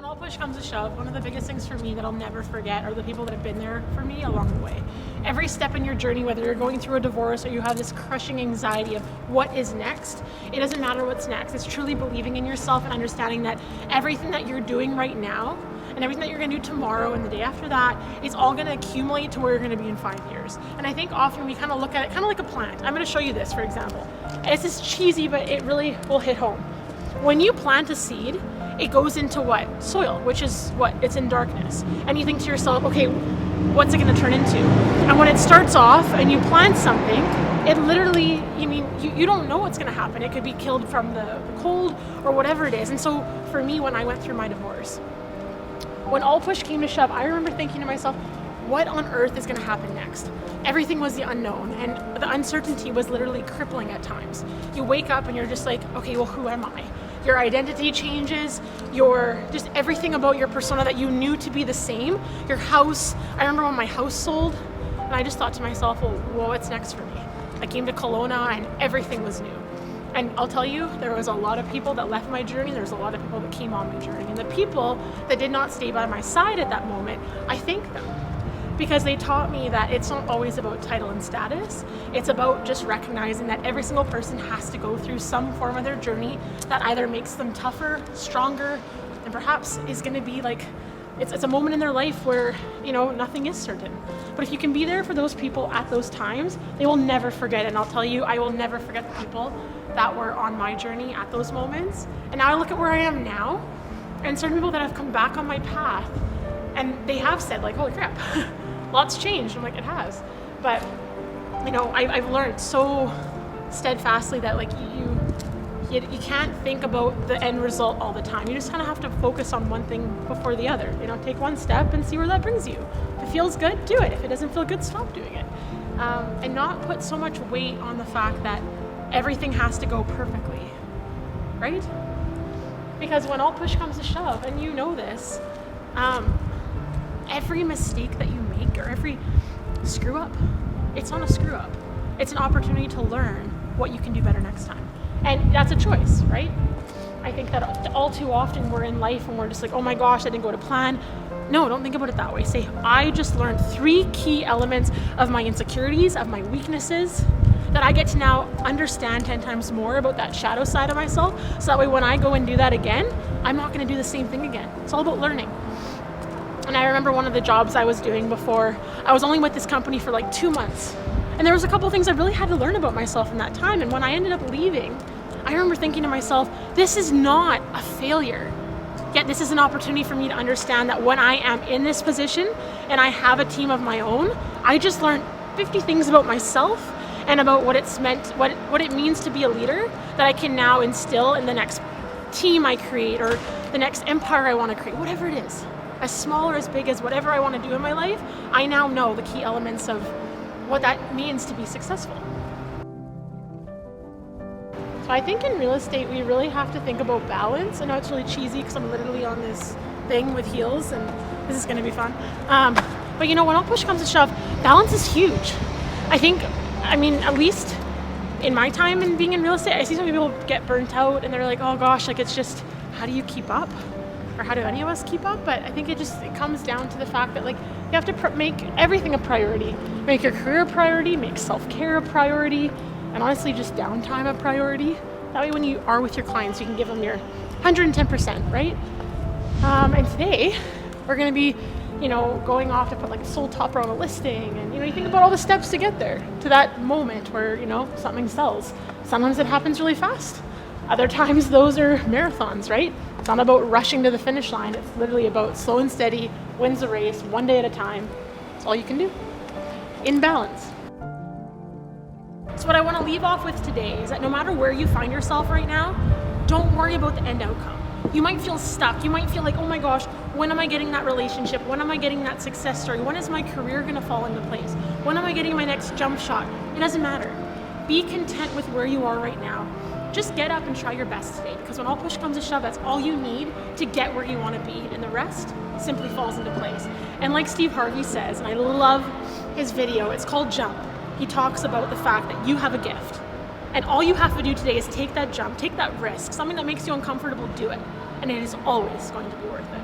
When all push comes to shove, one of the biggest things for me that I'll never forget are the people that have been there for me along the way. Every step in your journey, whether you're going through a divorce or you have this crushing anxiety of what is next, it doesn't matter what's next. It's truly believing in yourself and understanding that everything that you're doing right now and everything that you're gonna do tomorrow and the day after that is all gonna accumulate to where you're gonna be in 5 years. And I think often we kind of look at it kind of like a plant. I'm gonna show you this, for example. It's just cheesy, but it really will hit home. When you plant a seed, it goes into what? Soil, which is what? It's in darkness. And you think to yourself, okay, what's it gonna turn into? And when it starts off and you plant something, it literally, you don't know what's gonna happen. It could be killed from the cold or whatever it is. And so for me, when I went through my divorce, when all push came to shove, I remember thinking to myself, what on earth is gonna happen next? Everything was the unknown, and the uncertainty was literally crippling at times. You wake up and you're just like, okay, well, who am I? Your identity changes, just everything about your persona that you knew to be the same. Your house, I remember when my house sold, and I just thought to myself, well, what's next for me? I came to Kelowna and everything was new. And I'll tell you, there was a lot of people that left my journey, there's a lot of people that came on my journey. And the people that did not stay by my side at that moment, I thank them. Because they taught me that it's not always about title and status. It's about just recognizing that every single person has to go through some form of their journey that either makes them tougher, stronger, and perhaps is gonna be like, it's a moment in their life where, nothing is certain. But if you can be there for those people at those times, they will never forget. And I'll tell you, I will never forget the people that were on my journey at those moments. And now I look at where I am now, and certain people that have come back on my path, and they have said like, holy crap, lots changed. I'm like, it has. But, I've learned so steadfastly that like you can't think about the end result all the time. You just kind of have to focus on one thing before the other. Take one step and see where that brings you. If it feels good, do it. If it doesn't feel good, stop doing it. And not put so much weight on the fact that everything has to go perfectly, right? Because when all push comes to shove, and you know this, every mistake that you make or every screw up, it's not a screw up. It's an opportunity to learn what you can do better next time. And that's a choice, right? I think that all too often we're in life and we're just like, oh my gosh, I didn't go to plan. No, don't think about it that way. Say, I just learned 3 key elements of my insecurities, of my weaknesses, that I get to now understand 10 times more about that shadow side of myself. So that way when I go and do that again, I'm not gonna do the same thing again. It's all about learning. And I remember one of the jobs I was doing before, I was only with this company for like 2 months. And there was a couple of things I really had to learn about myself in that time. And when I ended up leaving, I remember thinking to myself, this is not a failure. Yet this is an opportunity for me to understand that when I am in this position and I have a team of my own, I just learned 50 things about myself and about what it means to be a leader that I can now instill in the next team I create or the next empire I want to create, whatever it is. As small or as big as whatever I want to do in my life, I now know the key elements of what that means to be successful. So I think in real estate, we really have to think about balance. I know it's really cheesy because I'm literally on this thing with heels and this is gonna be fun. But when all push comes to shove, balance is huge. At least in my time in being in real estate, I see some people get burnt out and they're like, oh gosh, it's just, how do you keep up? Or how do any of us keep up? But I think it comes down to the fact that you have to make everything a priority. Make your career a priority, make self-care a priority, and honestly just downtime a priority. That way when you are with your clients, you can give them your 110%, right? And today, we're gonna be, going off to put a sold topper on a listing, and you think about all the steps to get there, to that moment where, something sells. Sometimes it happens really fast. Other times those are marathons, right? It's not about rushing to the finish line. It's literally about slow and steady, wins the race, one day at a time. That's all you can do. In balance. So what I want to leave off with today is that no matter where you find yourself right now, don't worry about the end outcome. You might feel stuck. You might feel like, oh my gosh, when am I getting that relationship? When am I getting that success story? When is my career going to fall into place? When am I getting my next jump shot? It doesn't matter. Be content with where you are right now. Just get up and try your best today, because when all push comes to shove, that's all you need to get where you want to be, and the rest simply falls into place. And like Steve Harvey says, and I love his video, it's called Jump. He talks about the fact that you have a gift. And all you have to do today is take that jump, take that risk, something that makes you uncomfortable, do it. And it is always going to be worth it.